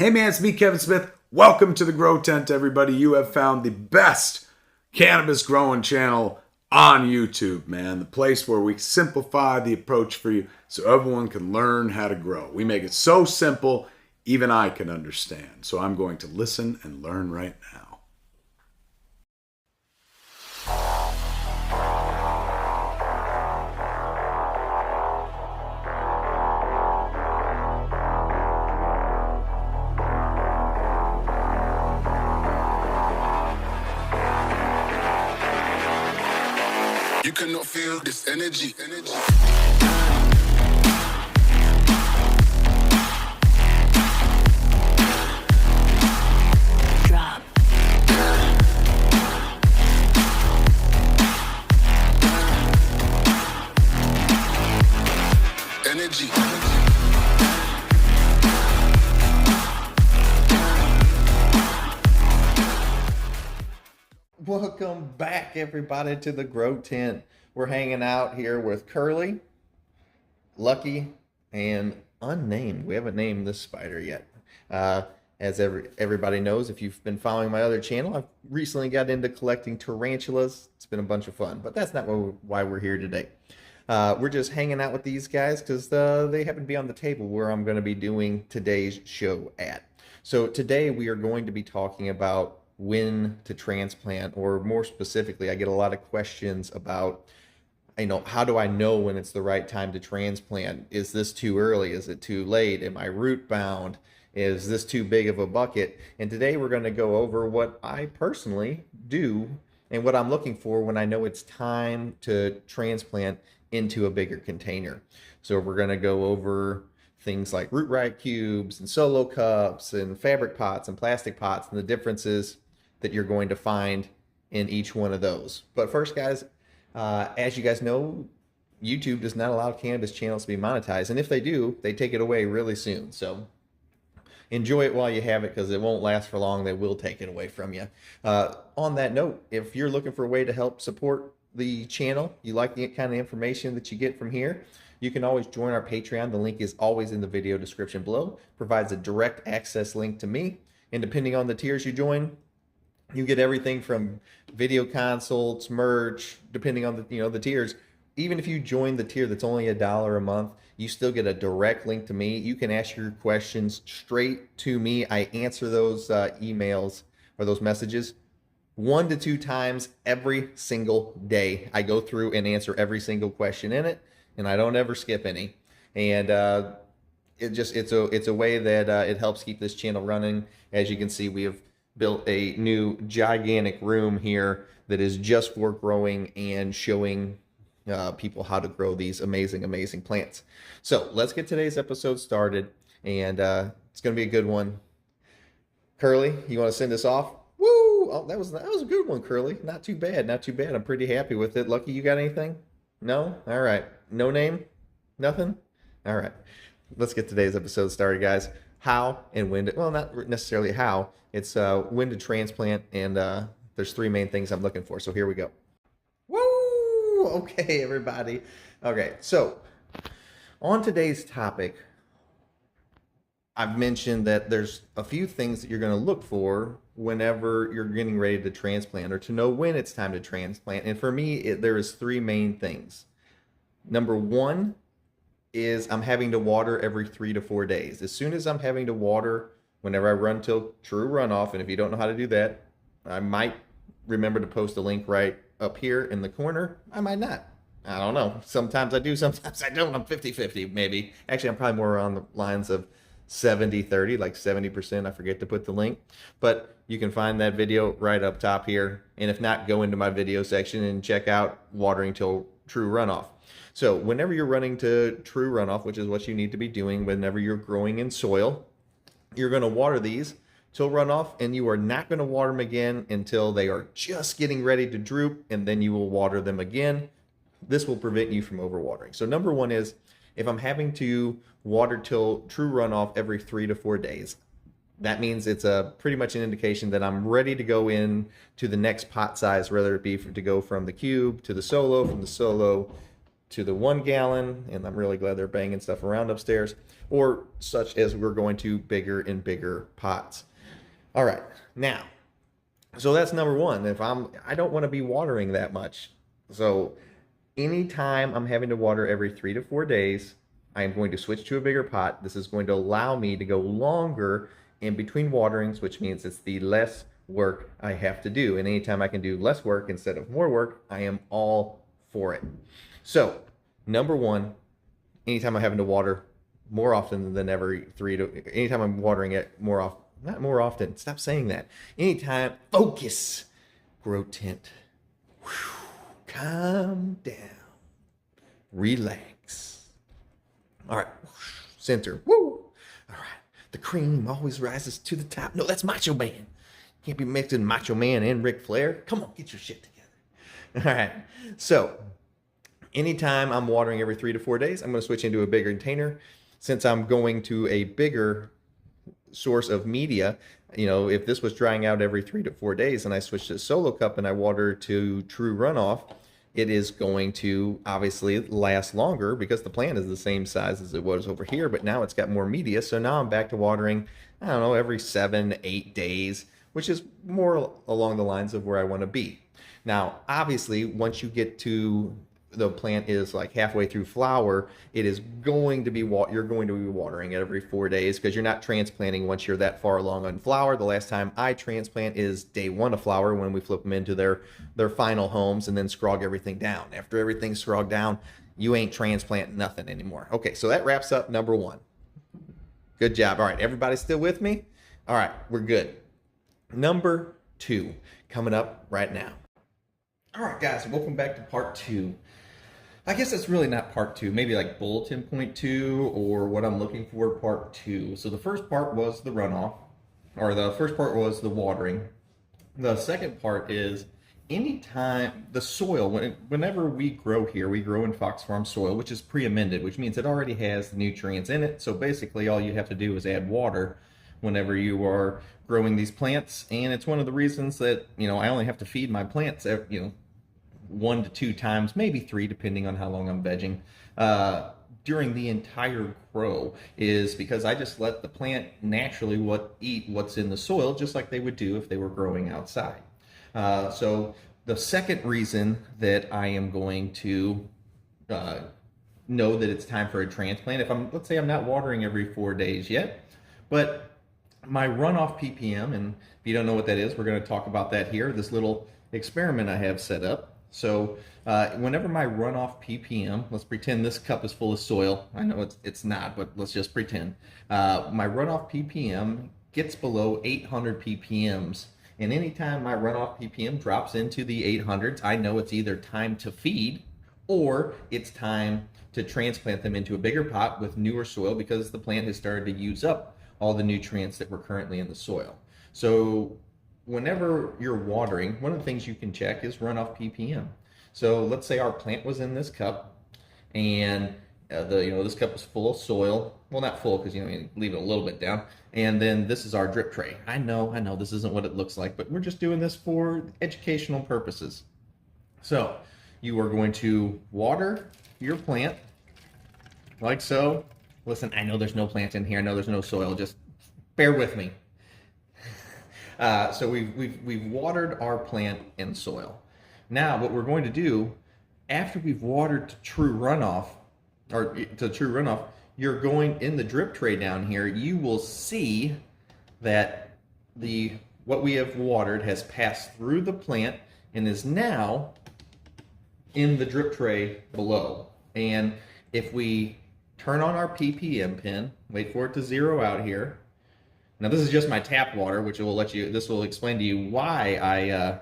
Hey man, it's me, Kevin Smith. Welcome to the Grow Tent, everybody. You have found the best cannabis growing channel on YouTube, man. The place where we simplify the approach for you so everyone can learn how to grow. We make it so simple, even I can understand. So I'm going to listen and learn right now. You cannot feel this energy. Drop. Energy. Welcome back, everybody, to the Grow Tent. We're hanging out here with Curly, Lucky, and Unnamed. We haven't named this spider yet. As everybody knows, if you've been following my other channel, I've recently got into collecting tarantulas. It's been a bunch of fun, but that's not why we're here today. We're just hanging out with these guys because they happen to be on the table where I'm going to be doing today's show at. So today we are going to be talking about when to transplant, or more specifically, I get a lot of questions about, how do I know when it's the right time to transplant? Is this too early? Is it too late? Am I root bound? Is this too big of a bucket? And today we're going to go over what I personally do and what I'm looking for when I know it's time to transplant into a bigger container. So we're going to go over things like root right cubes and solo cups and fabric pots and plastic pots and the differences that you're going to find in each one of those. But first, guys, as you guys know, YouTube does not allow cannabis channels to be monetized. And if they do, they take it away really soon. So enjoy it while you have it, because it won't last for long. They will take it away from you. On that note, if you're looking for a way to help support the channel, you like the kind of information that you get from here, you can always join our Patreon. The link is always in the video description below. Provides a direct access link to me. And depending on the tiers you join, you get everything from video consults, merch, depending on the tiers. Even if you join the tier that's only $1 a month, you still get a direct link to me. You can ask your questions straight to me. I answer those emails or those messages 1 to 2 times every single day. I go through and answer every single question in it, and I don't ever skip any. And it's a way that it helps keep this channel running. As you can see, we have built a new gigantic room here that is just for growing and showing people how to grow these amazing plants. So let's get today's episode started, and it's going to be a good one. Curly, you want to send us off? Woo! Oh, that was a good one, Curly. Not too bad. I'm pretty happy with it. Lucky, you got anything? No? All right. No name? Nothing? All right. Let's get today's episode started, guys. How and when to, well, not necessarily how, it's when to transplant, and there's 3 main things I'm looking for. So here we go. Woo! Okay, everybody. Okay, so on today's topic, I've mentioned that there's a few things that you're going to look for whenever you're getting ready to transplant, or to know when it's time to transplant. And for me, there is 3 main things. Number 1 is I'm having to water every 3 to 4 days. As soon as I'm having to water, whenever I run till true runoff, and if you don't know how to do that, I might remember to post a link right up here in the corner. I might not. I don't know. Sometimes I do, sometimes I don't. I'm 50-50 maybe. Actually, I'm probably more on the lines of 70-30, like 70%. I forget to put the link. But you can find that video right up top here. And if not, go into my video section and check out watering till true runoff. So whenever you're running to true runoff, which is what you need to be doing whenever you're growing in soil, you're going to water these till runoff, and you are not going to water them again until they are just getting ready to droop, and then you will water them again. This will prevent you from overwatering. So number 1 is, if I'm having to water till true runoff every 3 to 4 days, that means it's pretty much an indication that I'm ready to go in to the next pot size, whether it be to go from the cube to the solo, from the solo to the 1 gallon, and I'm really glad they're banging stuff around upstairs, or such as we're going to bigger and bigger pots. All right, now, so that's number one. I don't want to be watering that much. So anytime I'm having to water every 3 to 4 days, I am going to switch to a bigger pot. This is going to allow me to go longer in between waterings, which means it's the less work I have to do. And anytime I can do less work instead of more work, I am all for it. So, number one, anytime I'm having to water more often than every anytime I'm watering it more often, not more often, stop saying that. Anytime, focus, grow tent. Whew, calm down, relax. All right, center, woo. All right, the cream always rises to the top. No, that's Macho Man. Can't be mixing Macho Man and Ric Flair. Come on, get your shit together. All right, so anytime I'm watering every 3 to 4 days, I'm going to switch into a bigger container. Since I'm going to a bigger source of media, if this was drying out every 3 to 4 days and I switched to solo cup and I water to true runoff, it is going to obviously last longer because the plant is the same size as it was over here, but now it's got more media. So now I'm back to watering, I don't know, every 7-8 days, which is more along the lines of where I want to be. Now, obviously, once you get to the plant is like halfway through flower, it is going to be you're going to be watering it every 4 days because you're not transplanting once you're that far along on flower. The last time I transplant is day 1 of flower when we flip them into their final homes and then scrog everything down. After everything's scrogged down, you ain't transplanting nothing anymore. Okay, so that wraps up number 1. Good job. All right, everybody still with me? All right, we're good. Number 2 coming up right now. All right, guys, welcome back to part 2. I guess it's really not part 2, maybe like bulletin point 2 or what I'm looking for part 2. So the first part was the runoff, or the first part was the watering. The second part is anytime the soil, whenever we grow here, we grow in Fox Farm soil, which is pre-amended, which means it already has the nutrients in it. So basically all you have to do is add water whenever you are growing these plants. And it's one of the reasons that, I only have to feed my plants, 1 to 2 times, maybe 3, depending on how long I'm vegging, during the entire grow, is because I just let the plant naturally eat what's in the soil, just like they would do if they were growing outside. So the second reason that I am going to know that it's time for a transplant, let's say I'm not watering every 4 days yet, but my runoff ppm, and if you don't know what that is, we're going to talk about that here, this little experiment I have set up. So whenever my runoff ppm, let's pretend this cup is full of soil. I know it's not, but let's just pretend. My runoff ppm gets below 800 ppms. And anytime my runoff ppm drops into the 800s, I know it's either time to feed or it's time to transplant them into a bigger pot with newer soil because the plant has started to use up all the nutrients that were currently in the soil. So whenever you're watering, one of the things you can check is runoff ppm. So let's say our plant was in this cup, and this cup is full of soil. Well, not full because you leave it a little bit down. And then this is our drip tray. I know this isn't what it looks like, but we're just doing this for educational purposes. So you are going to water your plant like so. Listen, I know there's no plant in here. I know there's no soil. Just bear with me. So we've watered our plant in soil. Now what we're going to do after we've watered to true runoff, you're going in the drip tray down here. You will see that what we have watered has passed through the plant and is now in the drip tray below. And if we turn on our ppm pin, wait for it to zero out here. Now this is just my tap water, which this will explain to you why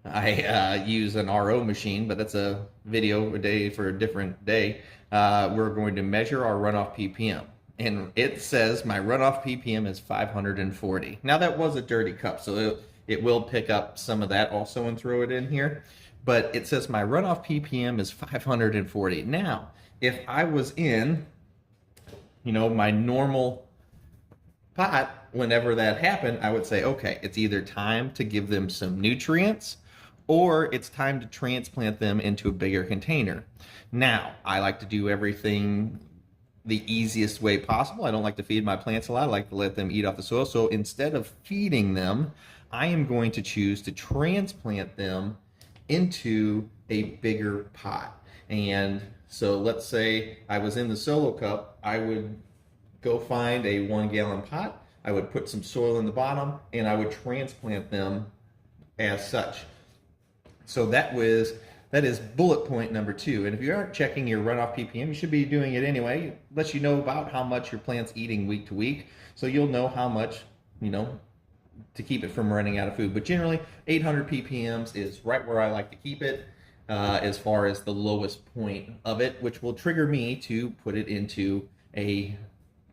I use an RO machine, but that's a video a day for a different day. We're going to measure our runoff ppm, and it says my runoff ppm is 540. Now that was a dirty cup, so it will pick up some of that also and throw it in here, but it says my runoff ppm is 540. Now, if I was in, my normal pot, whenever that happened, I would say, okay, it's either time to give them some nutrients or it's time to transplant them into a bigger container. Now, I like to do everything the easiest way possible. I don't like to feed my plants a lot. I like to let them eat off the soil. So instead of feeding them, I am going to choose to transplant them into a bigger pot. And so let's say I was in the solo cup, I would go find a 1 gallon pot. I would put some soil in the bottom and I would transplant them as such. So that is bullet point number 2. And if you aren't checking your runoff ppm, you should be doing it anyway. It lets you know about how much your plant's eating week to week, so you'll know how much, to keep it from running out of food. But generally 800 ppms is right where I like to keep it, as far as the lowest point of it, which will trigger me to put it into a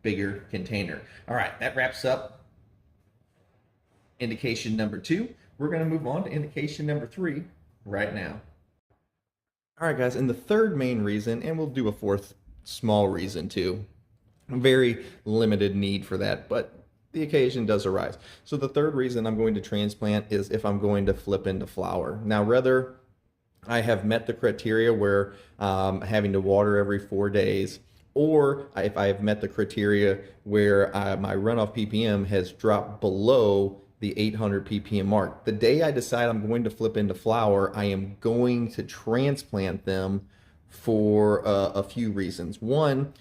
bigger container. All right, that wraps up indication number 2. We're going to move on to indication number 3 right now. All right, guys, and the third main reason, and we'll do a fourth small reason too. Very limited need for that, but the occasion does arise. So the third reason I'm going to transplant is if I'm going to flip into flower. Now, whether I have met the criteria where having to water every 4 days, or if I have met the criteria where my runoff ppm has dropped below the 800 ppm mark. The day I decide I'm going to flip into flower, I am going to transplant them for a few reasons. One,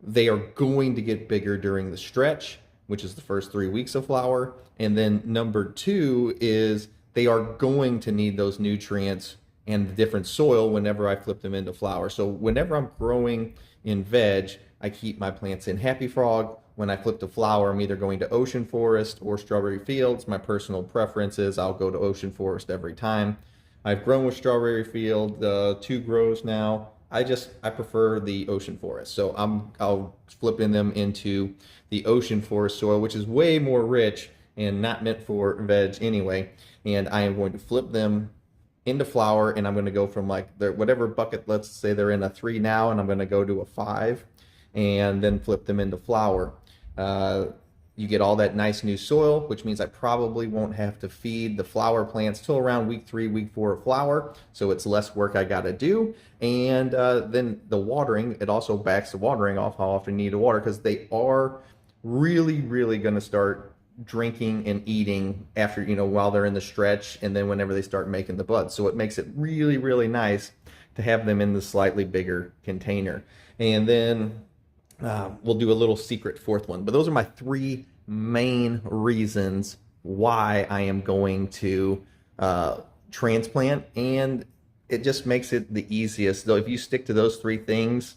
they are going to get bigger during the stretch, which is the first 3 weeks of flower. And then number 2 is they are going to need those nutrients and the different soil whenever I flip them into flower. So whenever I'm growing in veg, I keep my plants in Happy Frog. When I flip to flower, I'm either going to Ocean Forest or Strawberry Fields. My personal preference is I'll go to Ocean Forest every time. I've grown with Strawberry Field 2 grows now. I prefer the Ocean Forest. So I'll flip in them into the Ocean Forest soil, which is way more rich and not meant for veg anyway. And I am going to flip them into flower, and I'm going to go from whatever bucket, let's say they're in a 3 now, and I'm going to go to a 5 and then flip them into flower. You get all that nice new soil, which means I probably won't have to feed the flower plants till around week 3, week 4 of flower. So it's less work I got to do. And then the watering, it also backs the watering off how often you need to water, because they are really, really going to start drinking and eating after, while they're in the stretch, and then whenever they start making the buds. So it makes it really, really nice to have them in the slightly bigger container. And then we'll do a little secret fourth one. But those are my 3 main reasons why I am going to transplant, and it just makes it the easiest. Though if you stick to those 3 things,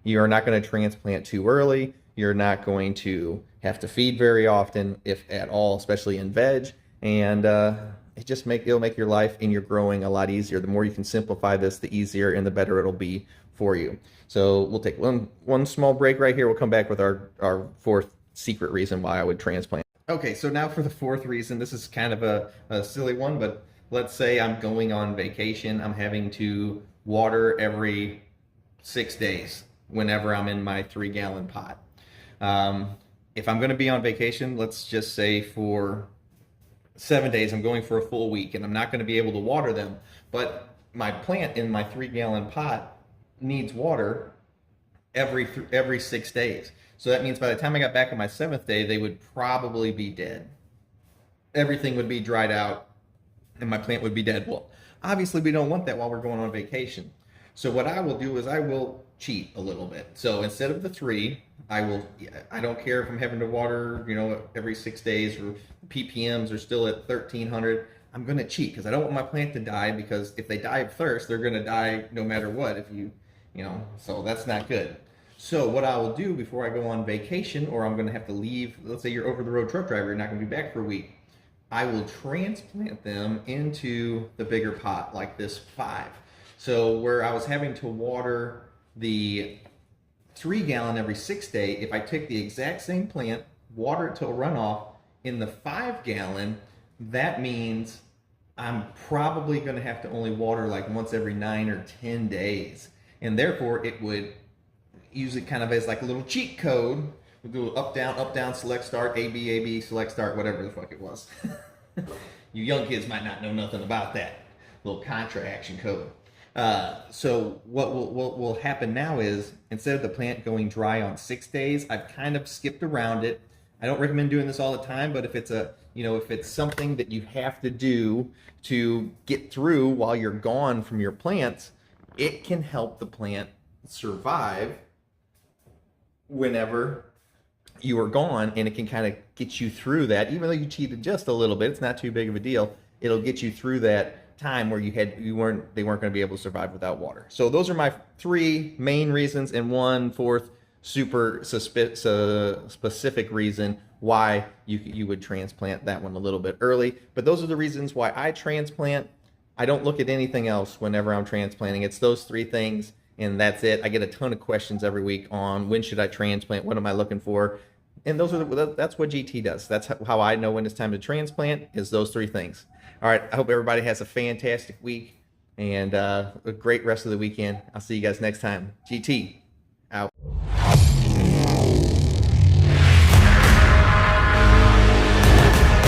you are not going to transplant too early. You're not going to have to feed very often, if at all, especially in veg. And it'll make your life and your growing a lot easier. The more you can simplify this, the easier and the better it'll be for you. So we'll take one small break right here. We'll come back with our fourth secret reason why I would transplant. Okay, so now for the fourth reason. This is kind of a silly one, but let's say I'm going on vacation. I'm having to water every 6 days whenever I'm in my 3-gallon pot. If I'm going to be on vacation, let's just say for 7 days, I'm going for a full week, and I'm not going to be able to water them, but my plant in my 3-gallon pot needs water every 6 days. So that means by the time I got back on my 7th day, they would probably be dead. Everything would be dried out and my plant would be dead. Well, obviously we don't want that while we're going on vacation. So what I will do is I will cheat a little bit. So instead of the 3, I don't care if I'm having to water, every 6 days, or ppms are still at 1300. I'm going to cheat because I don't want my plant to die, because if they die of thirst, they're going to die no matter what. So that's not good. So what I will do before I go on vacation, or I'm going to have to leave, let's say you're over-the-road truck driver, you're not going to be back for a week, I will transplant them into the bigger pot, like this 5. So where I was having to water the 3-gallon every 6 day, if I take the exact same plant, water it till runoff in the 5-gallon, that means I'm probably going to have to only water like once every 9 or 10 days. And therefore it would use it kind of as like a little cheat code. We'll do up, down, select, start, A, B, select, start, whatever the fuck it was. You young kids might not know nothing about that. little contraction code. So what will happen now is, instead of the plant going dry on 6 days, I've kind of skipped around it. I don't recommend doing this all the time, but if it's something that you have to do to get through while you're gone from your plants, it can help the plant survive whenever you are gone, and it can kind of get you through that. Even though you cheated just a little bit, it's not too big of a deal. It'll get you through that time where they weren't going to be able to survive without water. So those are my 3 main reasons, and 1/4 super specific reason why you would transplant that one a little bit early. But those are the reasons why I transplant. I don't look at anything else whenever I'm transplanting. It's those 3 things, and that's it. I get a ton of questions every week on when should I transplant, what am I looking for, and that's what GT does. That's how I know when it's time to transplant, is those 3 things. All right, I hope everybody has a fantastic week and a great rest of the weekend. I'll see you guys next time. GT out.